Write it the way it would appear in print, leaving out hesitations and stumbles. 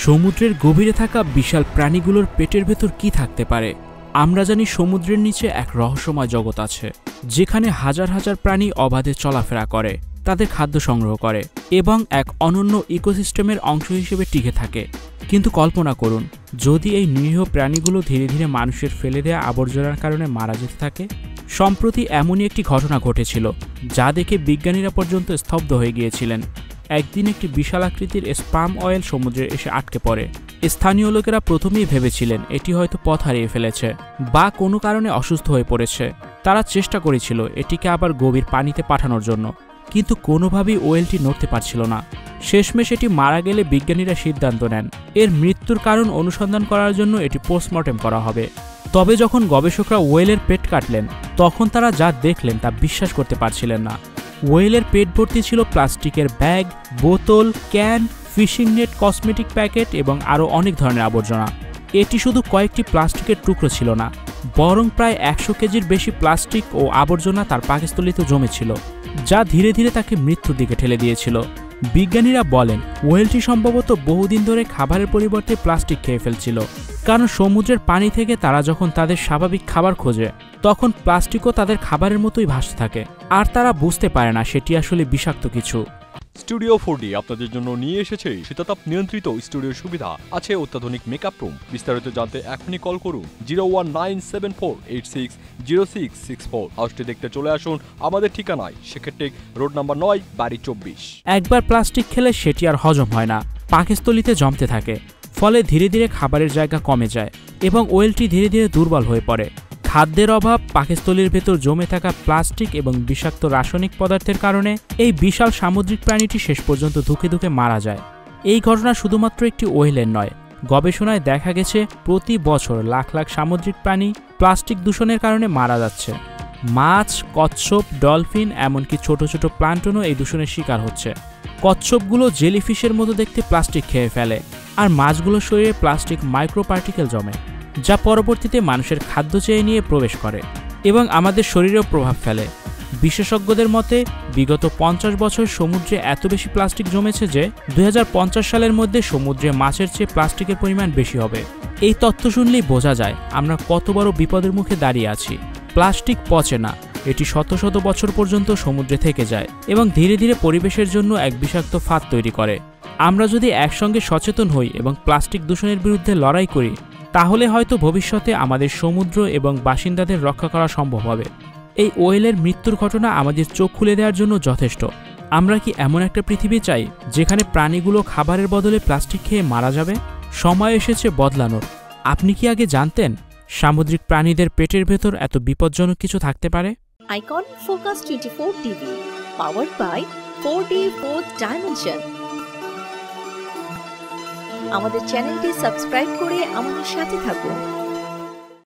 সমুদ্রের গভীরে থাকা বিশাল প্রাণীগুলোর পেটের ভেতর কি থাকতে পারে? আমরা জানি সমুদ্রের নিচে এক রহস্যময় জগৎ আছে, যেখানে হাজার হাজার প্রাণী অবাধে চলাফেরা করে, তাদের খাদ্য সংগ্রহ করে এবং এক অনন্য ইকোসিস্টেমের অংশ হিসেবে টিকে থাকে। কিন্তু কল্পনা করুন, যদি এই নিরীহ প্রাণীগুলো ধীরে ধীরে মানুষের ফেলে দেওয়া আবর্জনার কারণে মারা যেতে থাকে। সম্প্রতি এমনই একটি ঘটনা ঘটেছিল, যা দেখে বিজ্ঞানীরা পর্যন্ত স্তব্ধ হয়ে গিয়েছিলেন। একদিন একটি বিশাল আকৃতির স্পাম অয়েল সমুদ্রে এসে আটকে পড়ে। স্থানীয় লোকেরা প্রথমেই ভেবেছিলেন এটি হয়তো পথ হারিয়ে ফেলেছে বা কোনো কারণে অসুস্থ হয়ে পড়েছে। তারা চেষ্টা করেছিল এটিকে আবার গভীর পানিতে পাঠানোর জন্য, কিন্তু কোনোভাবেই ওয়েলটি নড়তে পারছিল না। শেষমেশ এটি মারা গেলে বিজ্ঞানীরা সিদ্ধান্ত নেন এর মৃত্যুর কারণ অনুসন্ধান করার জন্য এটি পোস্টমর্টেম করা হবে। তবে যখন গবেষকরা ওয়েলের পেট কাটলেন, তখন তারা যা দেখলেন তা বিশ্বাস করতে পারছিলেন না। ওয়েলের পেট ভর্তি ছিল প্লাস্টিকের ব্যাগ, বোতল, can, fishing net, cosmetic packet এবং আরও অনেক ধরনের আবর্জনা। এটি শুধু কয়েকটি প্লাস্টিকের টুকরো ছিল না, বরং প্রায় 100 কেজির বেশি প্লাস্টিক ও আবর্জনা তার পাকস্থলীতে জমেছিল, যা ধীরে ধীরে তাকে মৃত্যুর দিকে ঠেলে দিয়েছিল। বিজ্ঞানীরা বলেন ওয়েলটি সম্ভবত বহুদিন ধরে খাবারের পরিবর্তে প্লাস্টিক খেয়ে ফেলছিল, কারণ সমুদ্রের পানি থেকে তারা যখন তাদের স্বাভাবিক খাবার খোঁজে, তখন প্লাস্টিকও তাদের খাবারের মতোই ভাসতে থাকে, আর তারা বুঝতে পারে না সেটি আসলে বিষাক্ত কিছু। স্টুডিও 4D আপনাদের জন্য নিয়ে এসেছে শীতাতাপ নিয়ন্ত্রিত স্টুডিও সুবিধা, আছে অত্যাধুনিক মেকআপ রুম। বিস্তারিত জানতে এখনই কল করুন 01974860664। হাউসটি দেখতে চলে আসুন আমাদের ঠিকানায়, সেক্ষেত্রে রোড নাম্বার 9, বাড়ি 24। একবার প্লাস্টিক খেলে সেটি আর হজম হয় না, পাকস্থলীতে জমতে থাকে, ফলে ধীরে ধীরে খাবারের জায়গা কমে যায় এবং ওয়েলটি ধীরে ধীরে দুর্বল হয়ে পড়ে। খাদ্যের অভাব, পাকস্থলীর ভেতর জমে থাকা প্লাস্টিক এবং বিষাক্ত রাসায়নিক পদার্থের কারণে এই বিশাল সামুদ্রিক প্রাণীটি শেষ পর্যন্ত ধুকে ধুকে মারা যায়। এই ঘটনা শুধুমাত্র একটি ওয়েলের নয়, গবেষণায় দেখা গেছে প্রতি বছর লাখ লাখ সামুদ্রিক প্রাণী প্লাস্টিক দূষণের কারণে মারা যাচ্ছে। মাছ, কচ্ছপ, ডলফিন, এমনকি ছোট ছোট প্লান্টনও এই দূষণের শিকার হচ্ছে। কচ্ছপগুলো জেলিফিশের মতো দেখতে প্লাস্টিক খেয়ে ফেলে, আর মাছগুলোর শরীরে প্লাস্টিক মাইক্রোপার্টিকেল জমে, যা পরবর্তীতে মানুষের খাদ্য চেয়ে নিয়ে প্রবেশ করে এবং আমাদের শরীরেও প্রভাব ফেলে। বিশেষজ্ঞদের মতে বিগত 50 বছর সমুদ্রে এত বেশি প্লাস্টিক জমেছে যে 2050 সালের মধ্যে সমুদ্রে মাছের চেয়ে প্লাস্টিকের পরিমাণ বেশি হবে। এই তথ্য শুনলেই বোঝা যায় আমরা কত বড় বিপদের মুখে দাঁড়িয়ে আছি। প্লাস্টিক পচে না, এটি শত শত বছর পর্যন্ত সমুদ্রে থেকে যায় এবং ধীরে ধীরে পরিবেশের জন্য এক বিষাক্ত ফাঁদ তৈরি করে। আমরা যদি একসঙ্গে সচেতন হই এবং প্লাস্টিক দূষণের বিরুদ্ধে লড়াই করি, তাহলে হয়তো ভবিষ্যতে আমাদের সমুদ্র এবং বাসিন্দাদের রক্ষা করা সম্ভব হবে। এই ওয়েলের মৃত্যুর ঘটনা আমাদের চোখ খুলে দেওয়ার জন্য যথেষ্ট। আমরা কি এমন একটা পৃথিবী চাই যেখানে প্রাণীগুলো খাবারের বদলে প্লাস্টিক খেয়ে মারা যাবে? সময় এসেছে বদলানোর। আপনি কি আগে জানতেন সামুদ্রিক প্রাণীদের পেটের ভেতর এত বিপজ্জনক কিছু থাকতে পারে? Icon Focus 24 TV, powered by 4D Fourth Dimension। আমাদের চ্যানেলটি সাবস্ক্রাইব করে আমাদের সাথে থাকুন।